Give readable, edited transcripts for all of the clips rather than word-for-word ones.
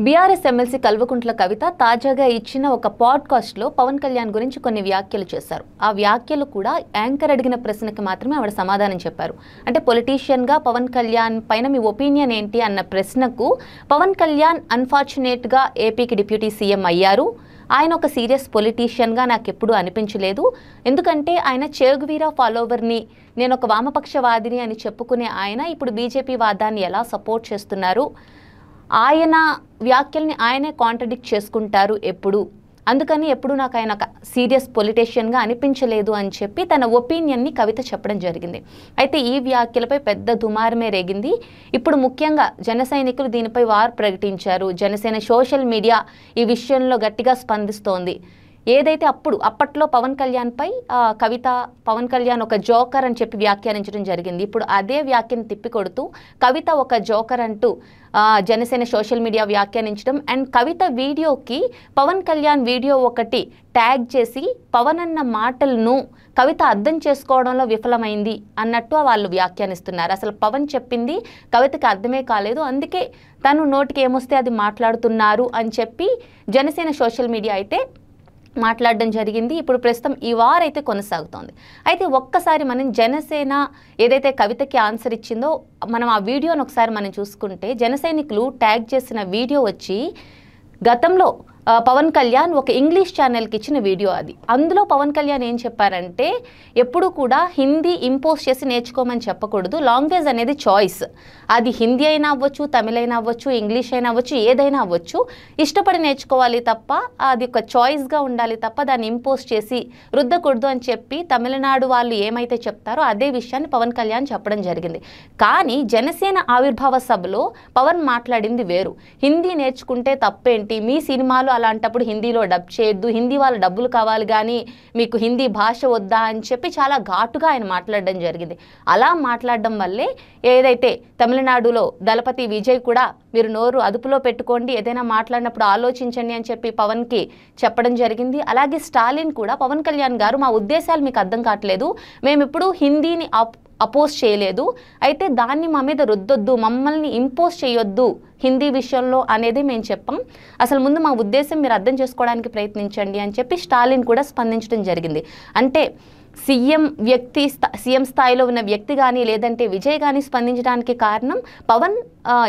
BRS MLC Kalvakuntla Kavitha తాజాగా ఇచ్చిన ఒక పాడ్కాస్ట్లో పవన్ కళ్యాణ్ గురించి కొన్ని వ్యాఖ్యలు చేశారు. ఆ వ్యాఖ్యలు కూడా యాంకర్ అడిగిన ప్రశ్నకి మాత్రమే ఆవిడ సమాధానం చెప్పారు. అంటే పొలిటీషియన్గా పవన్ కళ్యాణ్ పైన మీ ఒపీనియన్ ఏంటి అన్న ప్రశ్నకు పవన్ కళ్యాణ్ అన్ఫార్చునేట్గా ఏపీకి డిప్యూటీ సీఎం అయ్యారు. ఆయన ఒక సీరియస్ పొలిటీషియన్గా నాకు ఎప్పుడూ అనిపించలేదు. ఎందుకంటే ఆయన చేగువీరా ఫాలోవర్ని, నేను ఒక వామపక్షవాదిని అని చెప్పుకునే ఆయన ఇప్పుడు బీజేపీ వాదాన్ని ఎలా సపోర్ట్ చేస్తున్నారు, ఆయన వ్యాఖ్యల్ని ఆయనే కాంట్రడిక్ట్ చేసుకుంటారు ఎప్పుడు, అందుకని ఎప్పుడు నాకు ఆయన ఒక సీరియస్ పొలిటీషియన్గా అనిపించలేదు అని చెప్పి తన ఒపీనియన్ని కవిత చెప్పడం జరిగింది. అయితే ఈ వ్యాఖ్యలపై పెద్ద దుమారమే రేగింది. ఇప్పుడు ముఖ్యంగా జన సైనికులు దీనిపై వార్ ప్రకటించారు. జనసేన సోషల్ మీడియా ఈ విషయంలో గట్టిగా స్పందిస్తోంది. ఏదైతే అప్పట్లో పవన్ కళ్యాణ్పై కవిత పవన్ కళ్యాణ్ ఒక జోకర్ అని చెప్పి వ్యాఖ్యానించడం జరిగింది. ఇప్పుడు అదే వ్యాఖ్యను తిప్పికొడుతూ కవిత ఒక జోకర్ అంటూ జనసేన సోషల్ మీడియా వ్యాఖ్యానించడం అండ్ కవిత వీడియోకి పవన్ కళ్యాణ్ వీడియో ఒకటి ట్యాగ్ చేసి పవన్ అన్న మాటలను కవిత అర్థం చేసుకోవడంలో విఫలమైంది అన్నట్టు వాళ్ళు వ్యాఖ్యానిస్తున్నారు. అసలు పవన్ చెప్పింది కవితకి అర్థమే కాలేదు, అందుకే తను నోటికి ఏమొస్తే అది మాట్లాడుతున్నారు అని చెప్పి జనసేన సోషల్ మీడియా అయితే మాట్లాడడం జరిగింది. ఇప్పుడు ప్రస్తుతం ఈ వార్ అయితే కొనసాగుతోంది. అయితే ఒక్కసారి మనం జనసేన ఏదైతే కవితకి ఆన్సర్ ఇచ్చిందో మనం ఆ వీడియోని ఒకసారి మనం చూసుకుంటే, జనసైనికులు ట్యాగ్ చేసిన వీడియో వచ్చి గతంలో పవన్ కళ్యాణ్ ఒక ఇంగ్లీష్ ఛానల్కి ఇచ్చిన వీడియో అది. అందులో పవన్ కళ్యాణ్ ఏం చెప్పారంటే, ఎప్పుడు కూడా హిందీ ఇంపోజ్ చేసి నేర్చుకోమని చెప్పకూడదు, లాంగ్వేజ్ అనేది చాయిస్. అది హిందీ అయినా అవ్వచ్చు, తమిళ అయినా అవ్వచ్చు, ఇంగ్లీష్ అయినా అవ్వచ్చు, ఏదైనా అవ్వచ్చు, ఇష్టపడి నేర్చుకోవాలి తప్ప అది ఒక చాయిస్గా ఉండాలి తప్ప దాన్ని ఇంపోజ్ చేసి రుద్దకూడదు అని చెప్పి తమిళనాడు వాళ్ళు ఏమైతే చెప్తారో అదే విషయాన్ని పవన్ కళ్యాణ్ చెప్పడం జరిగింది. కానీ జనసేన ఆవిర్భావ సభలో పవన్ మాట్లాడింది వేరు. హిందీ నేర్చుకుంటే తప్పేంటి, మీ సినిమాలు అలాంటప్పుడు హిందీలో డబ్ చేయొద్దు, హిందీ వాళ్ళ డబ్బులు కావాలి కానీ మీకు హిందీ భాష వద్దా అని చెప్పి చాలా ఘాటుగా ఆయన మాట్లాడడం జరిగింది. అలా మాట్లాడడం వల్లే ఏదైతే తమిళనాడులో దళపతి విజయ్ కూడా మీరు నోరు అదుపులో పెట్టుకోండి, ఏదైనా మాట్లాడినప్పుడు ఆలోచించండి అని చెప్పి పవన్కి చెప్పడం జరిగింది. అలాగే స్టాలిన్ కూడా పవన్ కళ్యాణ్ గారు మా ఉద్దేశాలు మీకు అర్థం కావట్లేదు, మేము ఇప్పుడు హిందీని అపోజ్ చేయలేదు, అయితే దాన్ని మా మీద రుద్దొద్దు, మమ్మల్ని ఇంపోజ్ చేయొద్దు హిందీ విషయంలో అనేది మేము చెప్పాం, అసలు ముందు మా ఉద్దేశం మీరు అర్థం చేసుకోవడానికి ప్రయత్నించండి అని చెప్పి స్టాలిన్ కూడా స్పందించడం జరిగింది. అంటే సీఎం స్థాయిలో ఉన్న వ్యక్తి కానీ లేదంటే విజయ్ కానీ స్పందించడానికి కారణం పవన్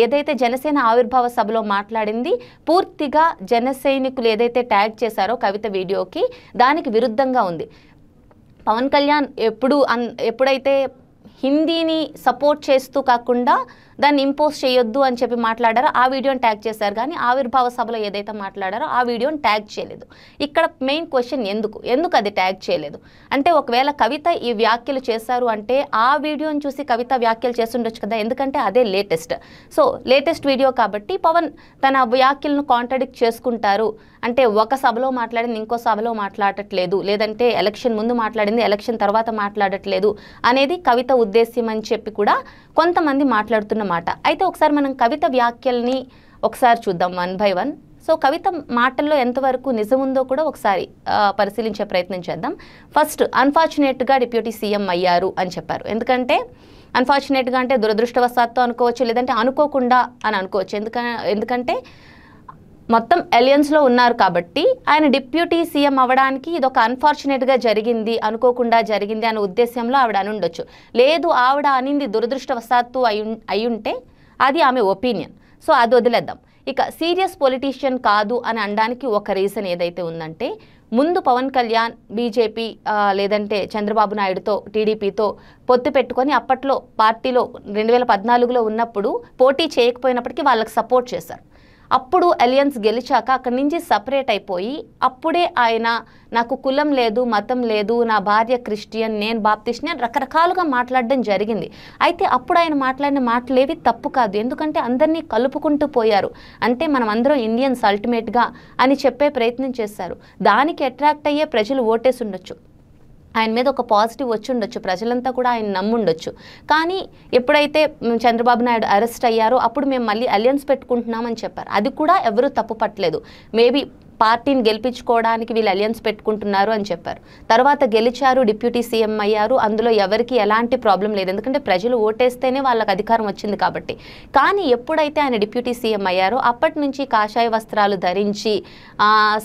ఏదైతే జనసేన ఆవిర్భావ సభలో మాట్లాడింది పూర్తిగా జనసైనికులు ఏదైతే ట్యాగ్ చేశారో కవిత వీడియోకి దానికి విరుద్ధంగా ఉంది. పవన్ కళ్యాణ్ ఎప్పుడైతే హిందీని సపోర్ట్ చేస్తూ కాకుండా దాన్ని ఇంపోజ్ చేయొద్దు అని చెప్పి మాట్లాడారో ఆ వీడియోని ట్యాగ్ చేశారు, కానీ ఆవిర్భావ సభలో ఏదైతే మాట్లాడారో ఆ వీడియోని ట్యాగ్ చేయలేదు. ఇక్కడ మెయిన్ క్వశ్చన్ ఎందుకు అది ట్యాగ్ చేయలేదు అంటే, ఒకవేళ కవిత ఈ వ్యాఖ్యలు చేశారు అంటే ఆ వీడియోని చూసి కవిత వ్యాఖ్యలు చేస్తుండొచ్చు కదా, ఎందుకంటే అదే లేటెస్ట్ వీడియో కాబట్టి పవన్ తన వ్యాఖ్యలను కాంట్రడిక్ట్ చేసుకుంటారు. అంటే ఒక సభలో మాట్లాడింది ఇంకో సభలో మాట్లాడట్లేదు, లేదంటే ఎలక్షన్ ముందు మాట్లాడింది ఎలక్షన్ తర్వాత మాట్లాడట్లేదు అనేది కవిత ఉద్దేశ్యం అని చెప్పి కూడా కొంతమంది మాట్లాడుతున్న మాట. అయితే ఒకసారి మనం కవిత వ్యాఖ్యల్ని ఒకసారి చూద్దాం 1 by 1. సో కవిత మాటల్లో ఎంతవరకు నిజం ఉందో కూడా ఒకసారి పరిశీలించే ప్రయత్నం చేద్దాం. ఫస్ట్, అన్ఫార్చునేట్గా డిప్యూటీ సీఎం అయ్యారు అని చెప్పారు. అన్ఫార్చునేట్గా అంటే దురదృష్టవశాత్తు అనుకోవచ్చు, లేదంటే అనుకోకుండా అని అనుకోవచ్చు. ఎందుకంటే మొత్తం అలయన్స్లో ఉన్నారు కాబట్టి ఆయన డిప్యూటీ సీఎం అవ్వడానికి ఇది ఒక అన్ఫార్చునేట్గా జరిగింది, అనుకోకుండా జరిగింది అనే ఉద్దేశంలో ఆవిడ అని ఉండొచ్చు. లేదు, ఆవిడ అనింది దురదృష్టవశాత్తు అయ్యుంటే అది ఆమె ఒపీనియన్, సో అది వదిలేద్దాం. ఇక సీరియస్ పొలిటీషియన్ కాదు అని అనడానికి ఒక రీజన్ ఏదైతే ఉందంటే, ముందు పవన్ కళ్యాణ్ బీజేపీ లేదంటే చంద్రబాబు నాయుడుతో టీడీపీతో పొత్తు పెట్టుకొని అప్పట్లో పార్టీలో 2014లో ఉన్నప్పుడు పోటీ చేయకపోయినప్పటికీ వాళ్ళకి సపోర్ట్ చేశారు. అప్పుడు అలియన్స్ గెలిచాక అక్కడి నుంచి సపరేట్ అయిపోయి అప్పుడే ఆయన నాకు కులం లేదు, మతం లేదు, నా భార్య క్రిస్టియన్, నేను బాప్టిస్ట్ అని రకరకాలుగా మాట్లాడడం జరిగింది. అయితే అప్పుడు ఆయన మాట్లాడిన మాటలేవి తప్పు కాదు, ఎందుకంటే అందరినీ కలుపుకుంటూ పోయారు. అంటే మనం అందరం ఇండియన్స్ అల్టిమేట్గా అని చెప్పే ప్రయత్నం చేశారు. దానికి అట్రాక్ట్ అయ్యే ప్రజలు ఓటేసి ఉండొచ్చు, ఆయన మీద ఒక పాజిటివ్ వచ్చి ఉండొచ్చు, ప్రజలంతా కూడా ఆయన నమ్ముండొచ్చు. కానీ ఎప్పుడైతే చంద్రబాబు నాయుడు అరెస్ట్ అయ్యారో అప్పుడు మేము మళ్ళీ అలియన్స్ పెట్టుకుంటున్నామని చెప్పారు. అది కూడా ఎవరూ తప్పు పట్టలేదు. మేబీ పార్టీని గెలిపించుకోవడానికి వీళ్ళు అలయన్స్ పెట్టుకుంటున్నారు అని చెప్పారు. తర్వాత గెలిచారు, డిప్యూటీ సీఎం అయ్యారు, అందులో ఎవరికి ఎలాంటి ప్రాబ్లం లేదు, ఎందుకంటే ప్రజలు ఓటేస్తేనే వాళ్ళకి అధికారం వచ్చింది కాబట్టి. కానీ ఎప్పుడైతే ఆయన డిప్యూటీ సీఎం అయ్యారో అప్పటి నుంచి కాషాయ వస్త్రాలు ధరించి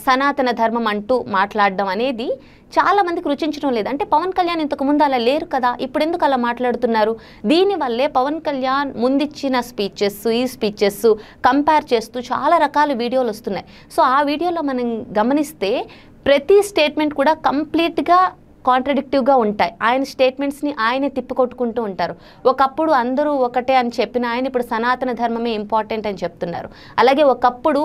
సనాతన ధర్మం అంటూ మాట్లాడడం అనేది చాలా మందికి రుచించడం లేదు. అంటే పవన్ కళ్యాణ్ ఇంతకుముందు అలా లేరు కదా, ఇప్పుడు ఎందుకు అలా మాట్లాడుతున్నారు? దీనివల్లే పవన్ కళ్యాణ్ ముందిచ్చిన స్పీచెస్, ఈ స్పీచెస్ కంపేర్ చేస్తూ చాలా రకాల వీడియోలు వస్తున్నాయి. సో ఆ వీడియోలో మనం గమనిస్తే ప్రతి స్టేట్మెంట్ కూడా కంప్లీట్గా కాంట్రడిక్టివ్గా ఉంటాయి. ఆయన స్టేట్మెంట్స్ని ఆయనే తిప్పికొట్టుకుంటూ ఉంటారు. ఒకప్పుడు అందరూ ఒకటే అని చెప్పిన ఆయన ఇప్పుడు సనాతన ధర్మమే ఇంపార్టెంట్ అని చెప్తున్నారు. అలాగే ఒకప్పుడు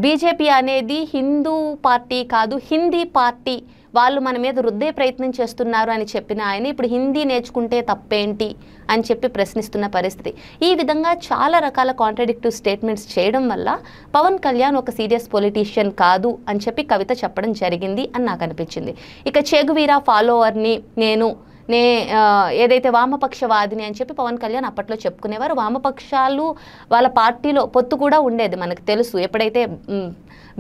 బీజేపీ అనేది హిందూ పార్టీ కాదు, హిందీ పార్టీ, వాళ్ళు మన మీద రుద్దే ప్రయత్నం చేస్తున్నారు అని చెప్పిన ఆయన ఇప్పుడు హిందీ నేర్చుకుంటే తప్పేంటి అని చెప్పి ప్రశ్నిస్తున్న పరిస్థితి. ఈ విధంగా చాలా రకాల కాంట్రడిక్టివ్ స్టేట్మెంట్స్ చేయడం వల్ల పవన్ కళ్యాణ్ ఒక సీరియస్ పొలిటీషియన్ కాదు అని చెప్పి కవిత చెప్పడం జరిగింది అని నాకు అనిపించింది. ఇక చెగువీరా ఫాలోవర్ని ఏదైతే వామపక్షవాదిని అని చెప్పి పవన్ కళ్యాణ్ అప్పట్లో చెప్పుకునేవారు. వామపక్షాలు వాళ్ళ పార్టీలో పొత్తు కూడా ఉండేది, మనకు తెలుసు. ఎప్పుడైతే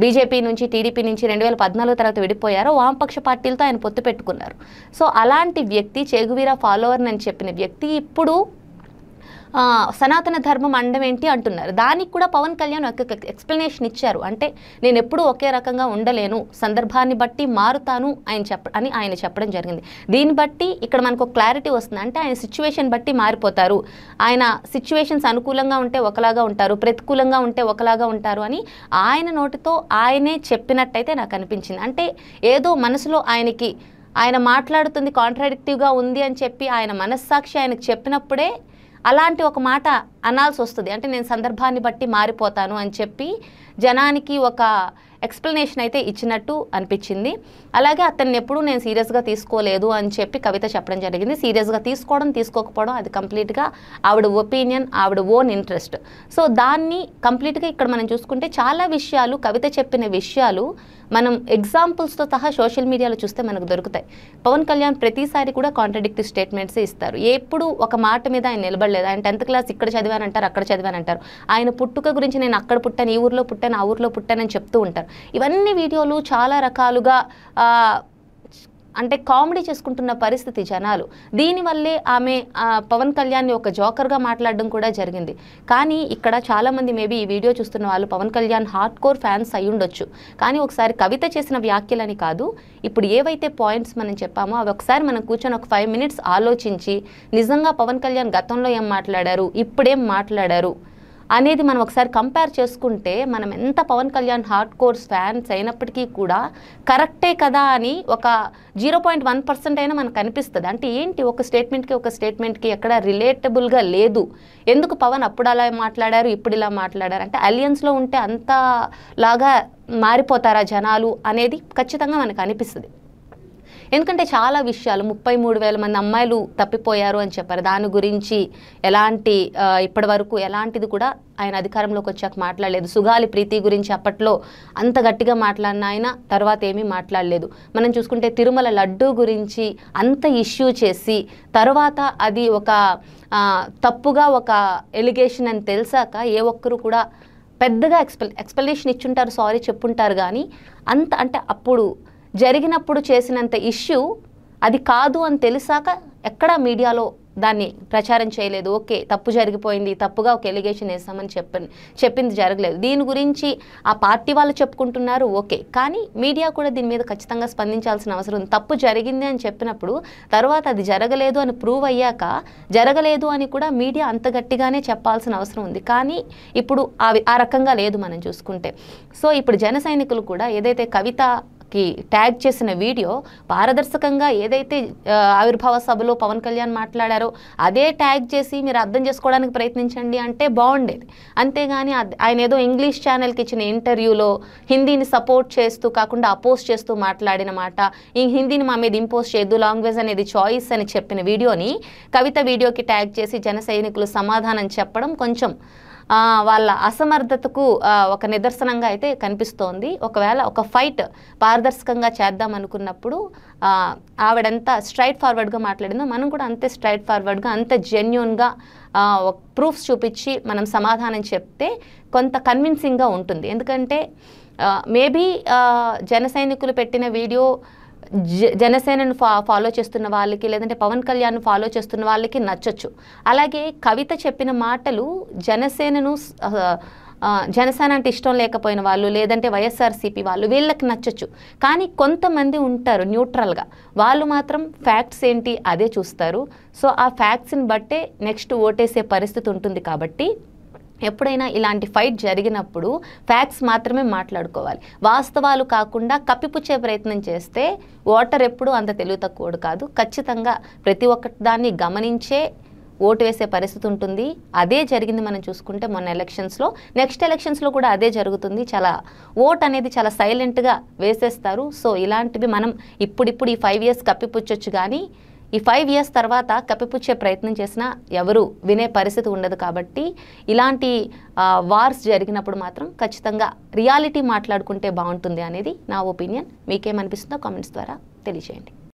బీజేపీ నుంచి టీడీపీ నుంచి 2014 తర్వాత విడిపోయారో వామపక్ష పార్టీలతో ఆయన పొత్తు పెట్టుకున్నారు. సో అలాంటి వ్యక్తి, చెగువీరా ఫాలోవర్ని అని చెప్పిన వ్యక్తి ఇప్పుడు సనాతన ధర్మం అండం ఏంటి అంటున్నారు. దానికి కూడా పవన్ కళ్యాణ్ ఒక ఎక్స్ప్లెనేషన్ ఇచ్చారు. అంటే నేను ఎప్పుడూ ఒకే రకంగా ఉండలేను, సందర్భాన్ని బట్టి మారుతాను అని ఆయన చెప్పడం జరిగింది. దీన్ని బట్టి ఇక్కడ మనకు క్లారిటీ వస్తుంది. అంటే ఆయన సిచ్యువేషన్ బట్టి మారిపోతారు, ఆయన సిచ్యువేషన్స్ అనుకూలంగా ఉంటే ఒకలాగా ఉంటారు, ప్రతికూలంగా ఉంటే ఒకలాగా ఉంటారు అని ఆయన నోటితో ఆయనే చెప్పినట్టయితే నాకు అనిపించింది. అంటే ఏదో మనసులో ఆయన మాట్లాడుతుంది కాంట్రాడిక్టివ్గా ఉంది అని చెప్పి ఆయన మనస్సాక్షి ఆయనకు చెప్పినప్పుడే అలాంటి ఒక మాట అనాల్సి వస్తుంది. అంటే నేను సందర్భాన్ని బట్టి మారిపోతాను అని చెప్పి జనానికి ఒక ఎక్స్ప్లెనేషన్ అయితే ఇచ్చినట్టు అనిపించింది. అలాగే అతన్ని ఎప్పుడూ నేను సీరియస్గా తీసుకోలేదు అని చెప్పి కవిత చెప్పడం జరిగింది. సీరియస్గా తీసుకోవడం తీసుకోకపోవడం అది కంప్లీట్గా ఆవిడ ఒపీనియన్, ఆవిడ ఓన్ ఇంట్రెస్ట్. సో దాన్ని కంప్లీట్గా ఇక్కడ మనం చూసుకుంటే చాలా విషయాలు, కవిత చెప్పిన విషయాలు మనం ఎగ్జాంపుల్స్తో సహా సోషల్ మీడియాలో చూస్తే మనకు దొరుకుతాయి. పవన్ కళ్యాణ్ ప్రతిసారి కూడా కాంట్రడిక్టివ్ స్టేట్మెంట్స్ ఇస్తారు. ఎప్పుడు ఒక మాట మీద ఆయన నిలబడలేదు. ఆయన 10th క్లాస్ ఇక్కడ చదివానంటారు, అక్కడ చదివానంటారు. ఆయన పుట్టుక గురించి నేను అక్కడ పుట్టాను, ఈ ఊర్లో పుట్టాను, ఆ ఊర్లో పుట్టానని చెప్తూ ఉంటారు. ఇవన్నీ వీడియోలు చాలా రకాలుగా అంటే కామెడీ చేసుకుంటున్న పరిస్థితి జనాలు. దీనివల్లే ఆమె పవన్ కళ్యాణ్ని ఒక జోకర్గా మాట్లాడడం కూడా జరిగింది. కానీ ఇక్కడ చాలామంది మేబీ ఈ వీడియో చూస్తున్న వాళ్ళు Pawan Kalyan hardcore fans అయి ఉండొచ్చు. కానీ ఒకసారి కవిత చేసిన వ్యాఖ్యలని కాదు, ఇప్పుడు ఏవైతే పాయింట్స్ మనం చెప్పామో అవి ఒకసారి మనం కూర్చొని ఒక 5 minutes ఆలోచించి నిజంగా పవన్ కళ్యాణ్ గతంలో ఏం మాట్లాడారు, ఇప్పుడేం మాట్లాడారు అనేది మనం ఒకసారి కంపేర్ చేసుకుంటే మనం ఎంత Pawan Kalyan hard cores fans అయినప్పటికీ కూడా కరెక్టే కదా అని ఒక 0.1% అయినా మనకు అనిపిస్తుంది. అంటే ఏంటి, ఒక స్టేట్మెంట్కి ఎక్కడ రిలేటబుల్గా లేదు. ఎందుకు పవన్ అప్పుడు అలా మాట్లాడారు, ఇప్పుడు ఇలా మాట్లాడారు? అంటే అలియన్స్లో ఉంటే అంతలాగా మారిపోతారా జనాలు అనేది ఖచ్చితంగా మనకు అనిపిస్తుంది. ఎందుకంటే చాలా విషయాలు 33,000 మంది అమ్మాయిలు తప్పిపోయారు అని చెప్పారు. దాని గురించి ఇప్పటి వరకు ఎలాంటిది కూడా ఆయన అధికారంలోకి వచ్చాక మాట్లాడలేదు. సుగాలి ప్రీతి గురించి అప్పట్లో అంత గట్టిగా మాట్లాడిన ఆయన తర్వాత ఏమీ మాట్లాడలేదు. మనం చూసుకుంటే తిరుమల లడ్డూ గురించి అంత ఇష్యూ చేసి తర్వాత అది ఒక తప్పుగా ఒక ఎలిగేషన్ అని తెలిసాక ఏ ఒక్కరు కూడా పెద్దగా ఎక్స్ప్లెనేషన్ ఇచ్చుంటారు, సారీ చెప్పుంటారు. కానీ అంటే అప్పుడు జరిగినప్పుడు చేసినంత ఇష్యూ అది కాదు అని తెలిసాక ఎక్కడా మీడియాలో దాన్ని ప్రచారం చేయలేదు. ఓకే, తప్పు జరిగిపోయింది, తప్పుగా ఒక ఎలిగేషన్ వేసామని చెప్పింది జరగలేదు. దీని గురించి ఆ పార్టీ వాళ్ళు చెప్పుకుంటున్నారు, ఓకే. కానీ మీడియా కూడా దీని మీద ఖచ్చితంగా స్పందించాల్సిన అవసరం ఉంది. తప్పు జరిగింది అని చెప్పినప్పుడు తర్వాత అది జరగలేదు అని ప్రూవ్ అయ్యాక జరగలేదు అని కూడా మీడియా అంత గట్టిగానే చెప్పాల్సిన అవసరం ఉంది. కానీ ఇప్పుడు ఆ రకంగా లేదు మనం చూసుకుంటే. సో ఇప్పుడు జన సైనికులు కూడా ఏదైతే కవితకి ట్యాగ్ చేసిన వీడియో పారదర్శకంగా ఏదైతే ఆవిర్భావ సభలో పవన్ కళ్యాణ్ మాట్లాడారో అదే ట్యాగ్ చేసి మీరు అర్థం చేసుకోవడానికి ప్రయత్నించండి అంటే బాగుండేది. అంతేగాని ఆయన ఏదో ఇంగ్లీష్ ఛానల్కి ఇచ్చిన ఇంటర్వ్యూలో హిందీని సపోర్ట్ చేస్తూ కాకుండా అపోజ్ చేస్తూ మాట్లాడిన మాట, ఈ హిందీని మా మీద ఇంపోజ్ చేయొద్దు, లాంగ్వేజ్ అనేది చాయిస్ అని చెప్పిన వీడియోని కవిత వీడియోకి ట్యాగ్ చేసి జన సైనికులు సమాధానం చెప్పడం కొంచెం వాళ్ళ అసమర్థతకు ఒక నిదర్శనంగా అయితే కనిపిస్తోంది. ఒకవేళ ఒక ఫైట్ పారదర్శకంగా చేద్దాం అనుకున్నప్పుడు ఆవిడంతా స్ట్రైట్ ఫార్వర్డ్గా మాట్లాడిందో మనం కూడా అంతే స్ట్రైట్ ఫార్వర్డ్గా అంత జెన్యూన్గా ప్రూఫ్స్ చూపించి మనం సమాధానం చెప్తే కొంత కన్విన్సింగ్గా ఉంటుంది. ఎందుకంటే మేబీ జన సైనికులు పెట్టిన వీడియో జనసేనను ఫాలో చేస్తున్న వాళ్ళకి, లేదంటే పవన్ కళ్యాణ్ ఫాలో చేస్తున్న వాళ్ళకి నచ్చొచ్చు. అలాగే కవిత చెప్పిన మాటలు జనసేన అంటే ఇష్టం లేకపోయిన వాళ్ళు, లేదంటే వైఎస్ఆర్సీపీ వాళ్ళు, వీళ్ళకి నచ్చొచ్చు. కానీ కొంతమంది ఉంటారు న్యూట్రల్గా, వాళ్ళు మాత్రం ఫ్యాక్ట్స్ ఏంటి అదే చూస్తారు. సో ఆ ఫ్యాక్ట్స్ని బట్టే నెక్స్ట్ ఓటేసే పరిస్థితి ఉంటుంది. కాబట్టి ఎప్పుడైనా ఇలాంటి ఫైట్ జరిగినప్పుడు ఫ్యాక్ట్స్ మాత్రమే మాట్లాడుకోవాలి. వాస్తవాలు కాకుండా కప్పిపుచ్చే ప్రయత్నం చేస్తే ఓటర్ ఎప్పుడు అంత తెలివి తక్కువడు కాదు. ఖచ్చితంగా ప్రతి ఒక్కటి దాన్ని గమనించే ఓటు వేసే పరిస్థితి ఉంటుంది. అదే జరిగింది మనం చూసుకుంటే మొన్న ఎలక్షన్స్లో. నెక్స్ట్ ఎలక్షన్స్లో కూడా అదే జరుగుతుంది. ఓట్ అనేది చాలా సైలెంట్గా వేసేస్తారు. సో ఇలాంటివి మనం ఇప్పుడు ఈ 5 years కప్పిపుచ్చొచ్చు, కానీ ఈ 5 years తర్వాత కప్పిపుచ్చే ప్రయత్నం చేసినా ఎవరు వినే పరిస్థితి ఉండదు. కాబట్టి ఇలాంటి వార్స్ జరిగినప్పుడు మాత్రం ఖచ్చితంగా రియాలిటీ మాట్లాడుకుంటే బాగుంటుంది అనేది నా ఒపీనియన్. మీకేమనిపిస్తుందో కామెంట్స్ ద్వారా తెలియజేయండి.